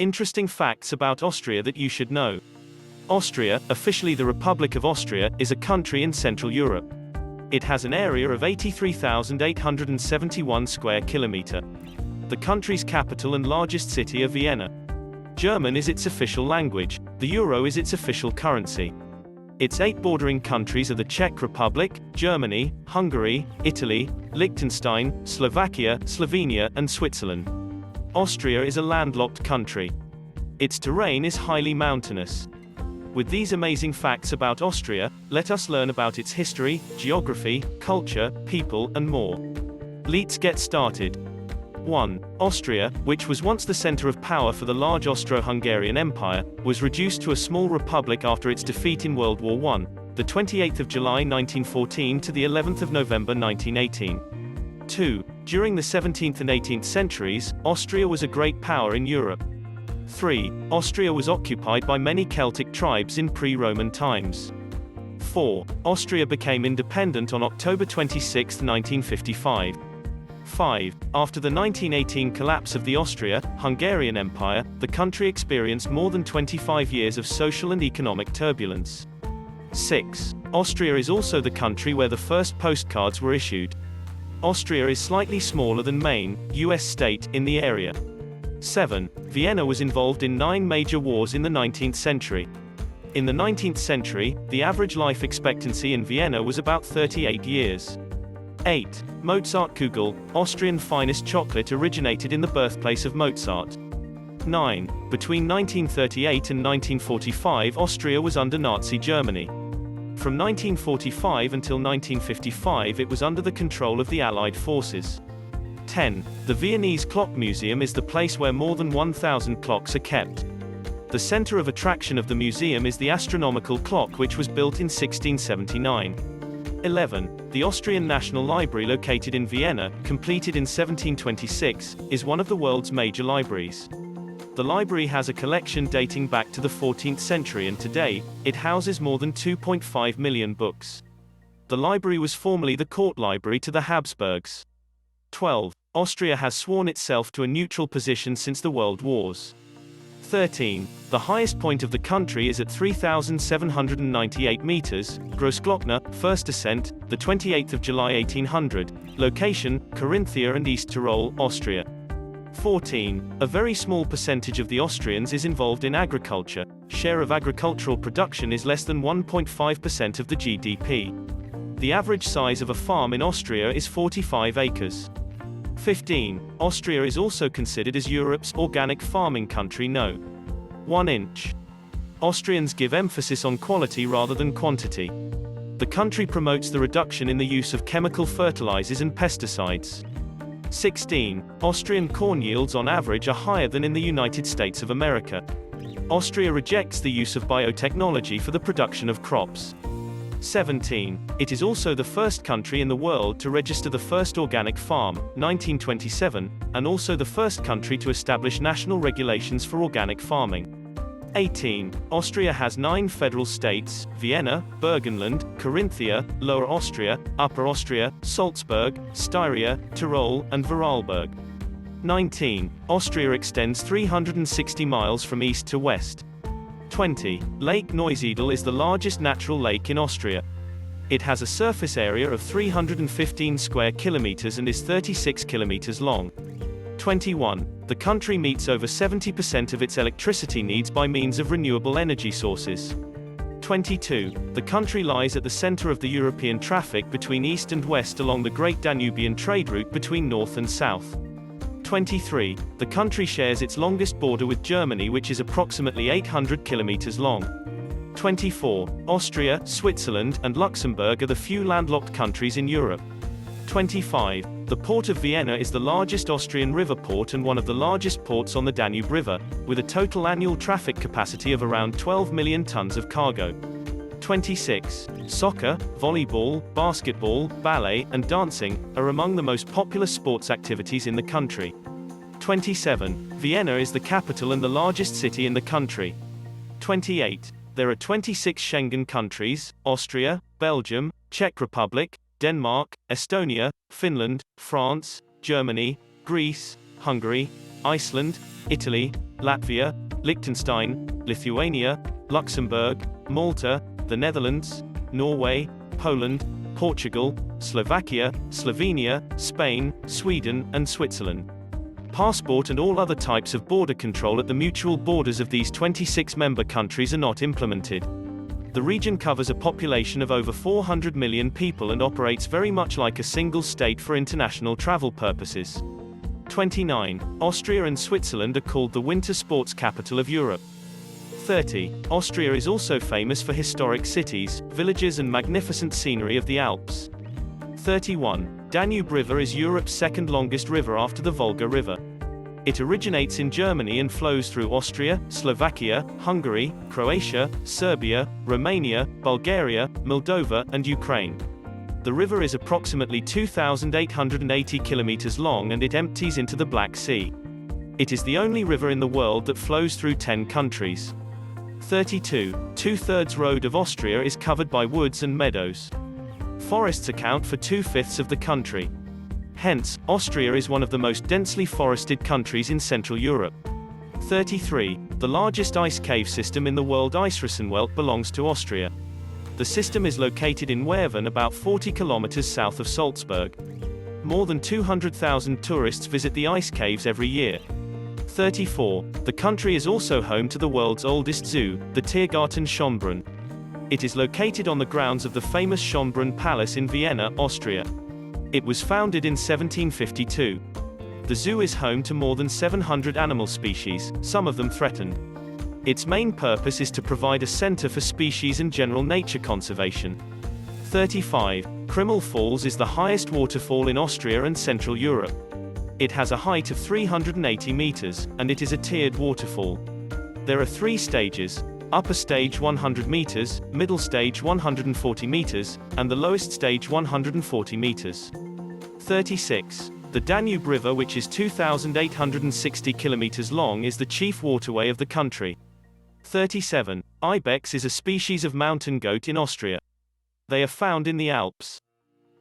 Interesting facts about Austria that you should know. Austria, officially the Republic of Austria, is a country in Central Europe. It has an area of 83,871 square kilometer. The country's capital and largest city are Vienna. German is its official language. The euro is its official currency. Its 8 bordering countries are the Czech Republic, Germany, Hungary, Italy, Liechtenstein, Slovakia, Slovenia, and Switzerland. Austria is a landlocked country. Its terrain is highly mountainous. With these amazing facts about Austria, let us learn about its history, geography, culture, people, and more. Let's get started. 1. Austria, which was once the center of power for the large Austro-Hungarian Empire, was reduced to a small republic after its defeat in World War I, the 28th of July 1914 to the 11th of November 1918. 2. During the 17th and 18th centuries, Austria was a great power in Europe. 3. Austria was occupied by many Celtic tribes in pre-Roman times. 4. Austria became independent on October 26, 1955. 5. After the 1918 collapse of the Austria-Hungarian Empire, the country experienced more than 25 years of social and economic turbulence. 6. Austria is also the country where the first postcards were issued. Austria is slightly smaller than Maine, U.S. state, in the area. 7. Vienna was involved in 9 major wars in the 19th century. In the 19th century, the average life expectancy in Vienna was about 38 years. 8. Mozartkugel, Austrian finest chocolate, originated in the birthplace of Mozart. 9. Between 1938 and 1945, Austria was under Nazi Germany. From 1945 until 1955, it was under the control of the Allied forces. 10. The Viennese Clock Museum is the place where more than 1,000 clocks are kept. The center of attraction of the museum is the astronomical clock, which was built in 1679. 11. The Austrian National Library, located in Vienna, completed in 1726, is one of the world's major libraries. The library has a collection dating back to the 14th century, and today, it houses more than 2.5 million books. The library was formerly the court library to the Habsburgs. 12. Austria has sworn itself to a neutral position since the World Wars. 13. The highest point of the country is at 3,798 meters, Großglockner, first ascent, the 28th of July 1800, location, Carinthia and East Tyrol, Austria. 14. A very small percentage of the Austrians is involved in agriculture. Share of agricultural production is less than 1.5% of the GDP. The average size of a farm in Austria is 45 acres. 15. Austria is also considered as Europe's organic farming country. No. 1 inch. Austrians give emphasis on quality rather than quantity. The country promotes the reduction in the use of chemical fertilizers and pesticides. 16. Austrian corn yields on average are higher than in the United States of America. Austria rejects the use of biotechnology for the production of crops. 17. It is also the first country in the world to register the first organic farm, 1927, and also the first country to establish national regulations for organic farming. 18. Austria has 9 federal states: Vienna, Burgenland, Carinthia, Lower Austria, Upper Austria, Salzburg, Styria, Tyrol, and Vorarlberg. 19. Austria extends 360 miles from east to west. 20. Lake Neusiedl is the largest natural lake in Austria. It has a surface area of 315 square kilometers and is 36 kilometers long. 21. The country meets over 70% of its electricity needs by means of renewable energy sources. 22. The country lies at the center of the European traffic between east and west along the Great Danubian trade route between north and south. 23. The country shares its longest border with Germany, which is approximately 800 kilometers long. 24. Austria, Switzerland, and Luxembourg are the few landlocked countries in Europe. 25. The port of Vienna is the largest Austrian river port and one of the largest ports on the Danube River, with a total annual traffic capacity of around 12 million tons of cargo. 26. Soccer, volleyball, basketball, ballet, and dancing are among the most popular sports activities in the country. 27. Vienna is the capital and the largest city in the country. 28. There are 26 Schengen countries: Austria, Belgium, Czech Republic, Denmark, Estonia, Finland, France, Germany, Greece, Hungary, Iceland, Italy, Latvia, Liechtenstein, Lithuania, Luxembourg, Malta, the Netherlands, Norway, Poland, Portugal, Slovakia, Slovenia, Spain, Sweden, and Switzerland. Passport and all other types of border control at the mutual borders of these 26 member countries are not implemented. The region covers a population of over 400 million people and operates very much like a single state for international travel purposes. 29. Austria and Switzerland are called the winter sports capital of Europe. 30. Austria is also famous for historic cities, villages and magnificent scenery of the Alps. 31. Danube River is Europe's second longest river after the Volga River. It originates in Germany and flows through Austria, Slovakia, Hungary, Croatia, Serbia, Romania, Bulgaria, Moldova, and Ukraine. The river is approximately 2,880 kilometers long and it empties into the Black Sea. It is the only river in the world that flows through 10 countries. 32. Two-thirds road of Austria is covered by woods and meadows. Forests account for 2/5 of the country. Hence, Austria is one of the most densely forested countries in Central Europe. 33. The largest ice cave system in the world, Eisriesenwelt, belongs to Austria. The system is located in Werven, about 40 kilometers south of Salzburg. More than 200,000 tourists visit the ice caves every year. 34. The country is also home to the world's oldest zoo, the Tiergarten Schönbrunn. It is located on the grounds of the famous Schönbrunn Palace in Vienna, Austria. It was founded in 1752. The zoo is home to more than 700 animal species, some of them threatened. Its main purpose is to provide a center for species and general nature conservation. 35. Krimml Falls is the highest waterfall in Austria and Central Europe. It has a height of 380 meters, and it is a tiered waterfall. There are 3 stages: upper stage 100 meters, middle stage 140 meters, and the lowest stage 140 meters. 36. The Danube River, which is 2,860 kilometers long, is the chief waterway of the country. 37. Ibex is a species of mountain goat in Austria. They are found in the Alps.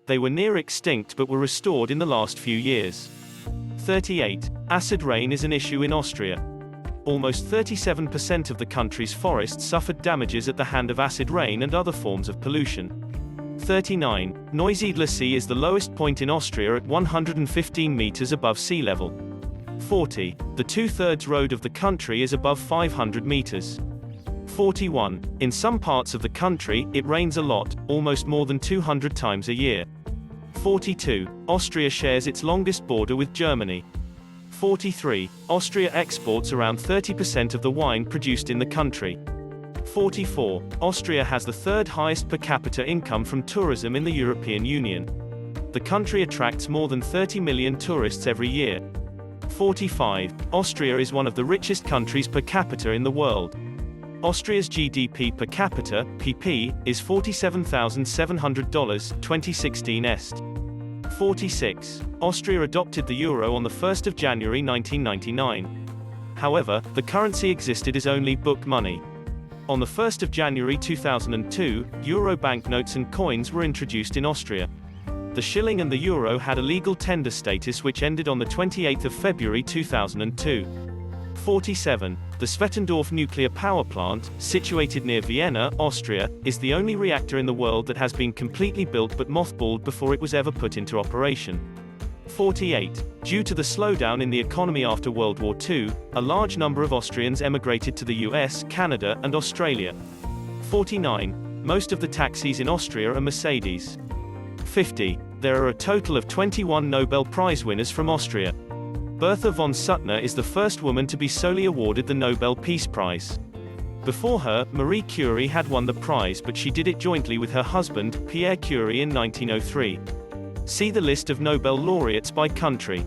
They were near extinct but were restored in the last few years. 38. Acid rain is an issue in Austria. Almost 37% of the country's forests suffered damages at the hand of acid rain and other forms of pollution. 39. Neusiedl Sea is the lowest point in Austria at 115 meters above sea level. 40. The 2/3 road of the country is above 500 meters. 41. In some parts of the country, it rains a lot, almost more than 200 times a year. 42. Austria shares its longest border with Germany. 43. Austria exports around 30% of the wine produced in the country. 44. Austria has the 3rd highest per capita income from tourism in the European Union. The country attracts more than 30 million tourists every year. 45. Austria is one of the richest countries per capita in the world. Austria's GDP per capita, PP, is $47,700, 2016 est. 46. Austria adopted the euro on the 1st of January 1999. However, the currency existed as only book money. On the 1st of January 2002, euro banknotes and coins were introduced in Austria. The shilling and the euro had a legal tender status which ended on the 28th of February 2002. 47. The Svetendorf nuclear power plant, situated near Vienna, Austria, is the only reactor in the world that has been completely built but mothballed before it was ever put into operation. 48. Due to the slowdown in the economy after World War II, a large number of Austrians emigrated to the US, Canada, and Australia. 49. Most of the taxis in Austria are Mercedes. 50. There are a total of 21 Nobel Prize winners from Austria. Bertha von Suttner is the first woman to be solely awarded the Nobel Peace Prize. Before her, Marie Curie had won the prize, but she did it jointly with her husband, Pierre Curie, in 1903. See the list of Nobel laureates by country.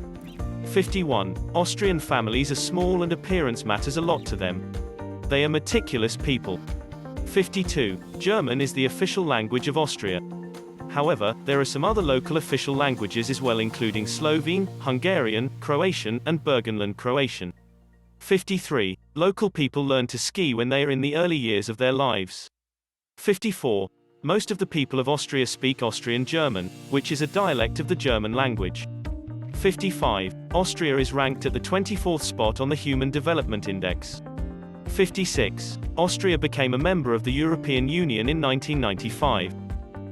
51. Austrian families are small and appearance matters a lot to them. They are meticulous people. 52. German is the official language of Austria. However, there are some other local official languages as well, including Slovene, Hungarian, Croatian, and Burgenland Croatian. 53. Local people learn to ski when they are in the early years of their lives. 54. Most of the people of Austria speak Austrian German, which is a dialect of the German language. 55. Austria is ranked at the 24th spot on the Human Development Index. 56. Austria became a member of the European Union in 1995.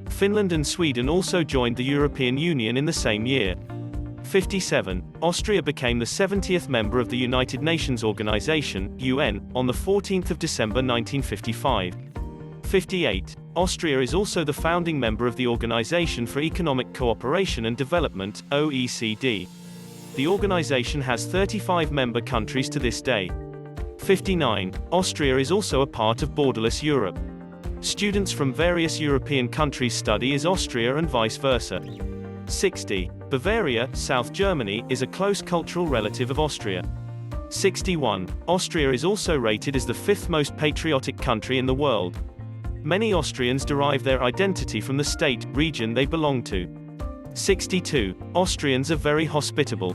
Finland and Sweden also joined the European Union in the same year. 57. Austria became the 70th member of the United Nations Organization, UN, on the 14th of December 1955. 58. Austria is also the founding member of the Organization for Economic Cooperation and Development, OECD. The organization has 35 member countries to this day. 59. Austria is also a part of borderless Europe. Students from various European countries study as Austria and vice versa. 60. Bavaria, South Germany, is a close cultural relative of Austria. 61. Austria is also rated as the 5th most patriotic country in the world. Many Austrians derive their identity from the state, region they belong to. 62. Austrians are very hospitable.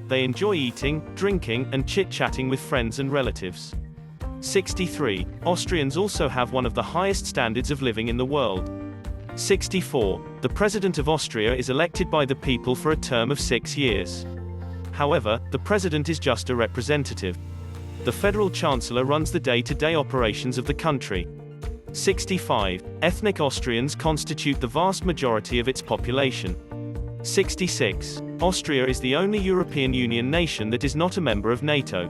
They enjoy eating, drinking, and chit-chatting with friends and relatives. 63. Austrians also have one of the highest standards of living in the world. 64. The President of Austria is elected by the people for a term of 6 years. However, the President is just a representative. The Federal Chancellor runs the day-to-day operations of the country. 65. Ethnic Austrians constitute the vast majority of its population. 66. Austria is the only European Union nation that is not a member of NATO.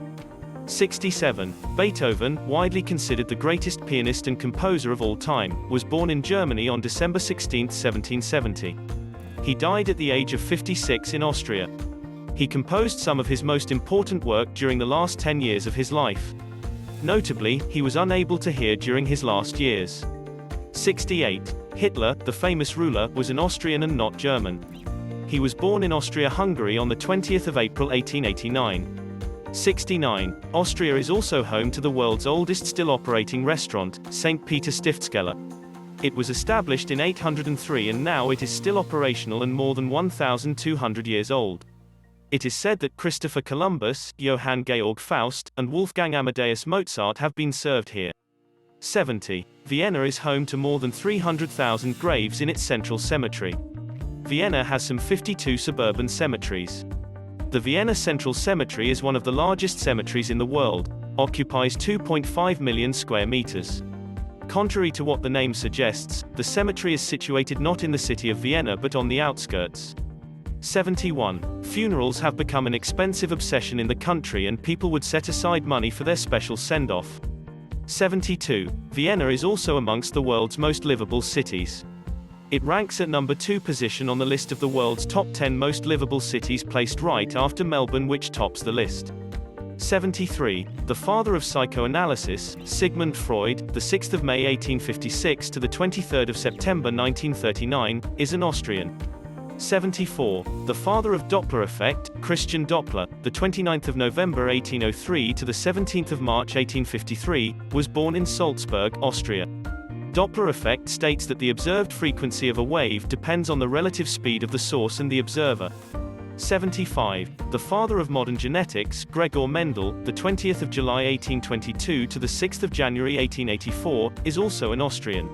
67. Beethoven, widely considered the greatest pianist and composer of all time, was born in Germany on December 16, 1770. He died at the age of 56 in Austria. He composed some of his most important work during the last 10 years of his life. Notably, he was unable to hear during his last years. 68. Hitler, the famous ruler, was an Austrian and not German. He was born in Austria-Hungary on the 20th of April 1889. 69. Austria is also home to the world's oldest still operating restaurant, St. Peter Stiftskeller. It was established in 803 and now it is still operational and more than 1,200 years old. It is said that Christopher Columbus, Johann Georg Faust, and Wolfgang Amadeus Mozart have been served here. 70. Vienna is home to more than 300,000 graves in its central cemetery. Vienna has some 52 suburban cemeteries. The Vienna Central Cemetery is one of the largest cemeteries in the world, occupies 2.5 million square meters. Contrary to what the name suggests, the cemetery is situated not in the city of Vienna but on the outskirts. 71. Funerals have become an expensive obsession in the country and people would set aside money for their special send-off. 72. Vienna is also amongst the world's most livable cities. It ranks at number 2 position on the list of the world's top 10 most livable cities, placed right after Melbourne, which tops the list. 73. The father of psychoanalysis, Sigmund Freud, the 6th of May 1856 to the 23rd of September 1939, is an Austrian. 74. The father of Doppler effect, Christian Doppler, the 29th of November 1803 to the 17th of March 1853, was born in Salzburg, Austria. Doppler effect states that the observed frequency of a wave depends on the relative speed of the source and the observer. 75. The father of modern genetics, Gregor Mendel, the 20th of July 1822 to the 6th of January 1884, is also an Austrian.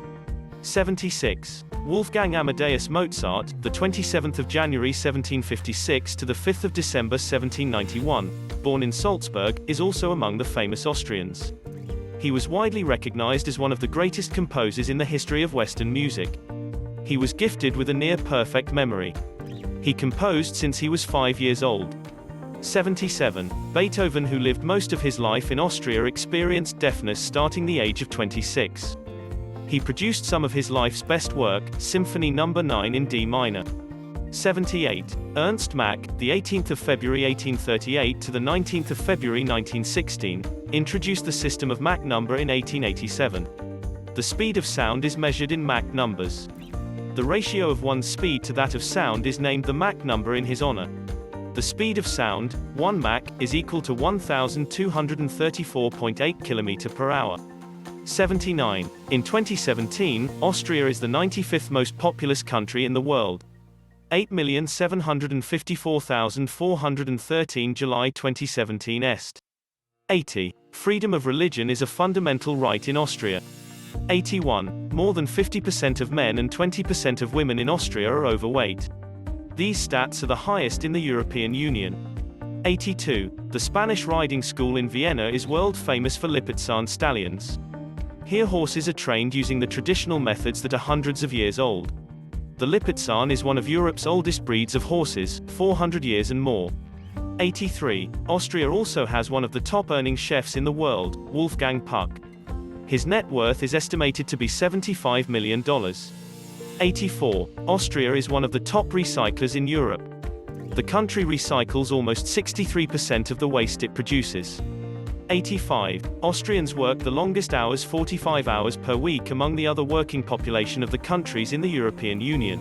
76. Wolfgang Amadeus Mozart, the 27th of January 1756 to the 5th of December 1791, born in Salzburg, is also among the famous Austrians. He was widely recognized as one of the greatest composers in the history of Western music. He was gifted with a near-perfect memory. He composed since he was 5 years old. 77. Beethoven, who lived most of his life in Austria, experienced deafness starting the age of 26. He produced some of his life's best work, Symphony No. 9 in D minor. 78. Ernst Mach, the 18th of February 1838 to the 19th of February 1916, introduced the system of Mach number in 1887. The speed of sound is measured in Mach numbers. The ratio of one's speed to that of sound is named the Mach number in his honor. The speed of sound, 1 Mach, is equal to 1,234.8 km per hour. 79. In 2017, Austria is the 95th most populous country in the world. 8,754,413 July 2017 est. 80. Freedom of religion is a fundamental right in Austria. 81. More than 50% of men and 20% of women in Austria are overweight. These stats are the highest in the European Union. 82. The Spanish riding school in Vienna is world famous for Lipizzan stallions. Here horses are trained using the traditional methods that are hundreds of years old. The Lipizzan is one of Europe's oldest breeds of horses, 400 years and more. 83. Austria also has one of the top-earning chefs in the world, Wolfgang Puck. His net worth is estimated to be $75 million. 84. Austria is one of the top recyclers in Europe. The country recycles almost 63% of the waste it produces. 85. Austrians work the longest hours, 45 hours per week, among the other working population of the countries in the European Union.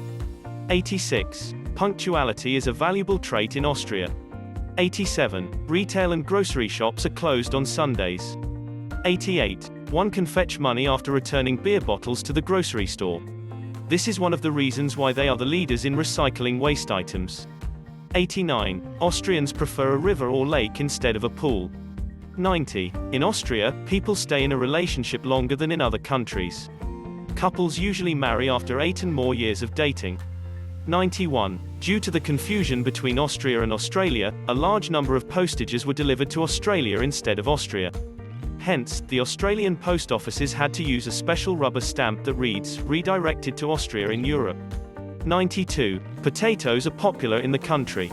86. Punctuality is a valuable trait in Austria. 87. Retail and grocery shops are closed on Sundays. 88. One can fetch money after returning beer bottles to the grocery store. This is one of the reasons why they are the leaders in recycling waste items. 89. Austrians prefer a river or lake instead of a pool. 90. In Austria, people stay in a relationship longer than in other countries. Couples usually marry after 8 and more years of dating. 91. Due to the confusion between Austria and Australia, a large number of postages were delivered to Australia instead of Austria. Hence, the Australian post offices had to use a special rubber stamp that reads, "Redirected to Austria in Europe." 92. Potatoes are popular in the country.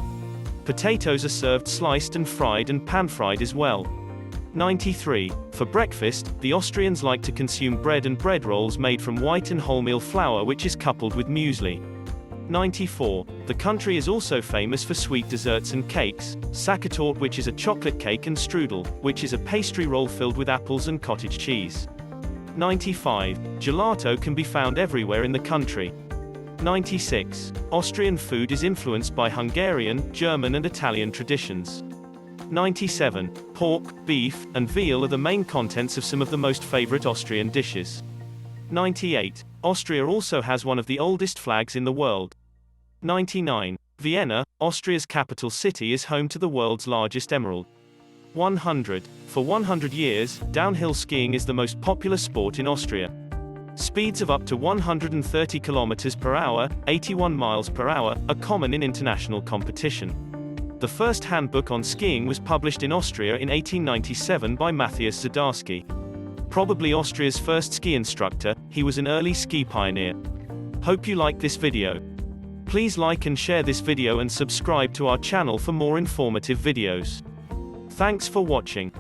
Potatoes are served sliced and fried and pan-fried as well. 93. For breakfast, the Austrians like to consume bread and bread rolls made from white and wholemeal flour, which is coupled with muesli. 94. The country is also famous for sweet desserts and cakes, Sachertorte, which is a chocolate cake, and strudel, which is a pastry roll filled with apples and cottage cheese. 95. Gelato can be found everywhere in the country. 96. Austrian food is influenced by Hungarian, German and Italian traditions. 97. Pork, beef, and veal are the main contents of some of the most favorite Austrian dishes. 98. Austria also has one of the oldest flags in the world. 99. Vienna, Austria's capital city, is home to the world's largest emerald. 100. For 100 years, downhill skiing is the most popular sport in Austria. Speeds of up to 130 kilometers per hour, 81 miles per hour, are common in international competition. The first handbook on skiing was published in Austria in 1897 by Matthias Zadarsky. Probably Austria's first ski instructor, he was an early ski pioneer. Hope you like this video. Please like and share this video and subscribe to our channel for more informative videos. Thanks for watching.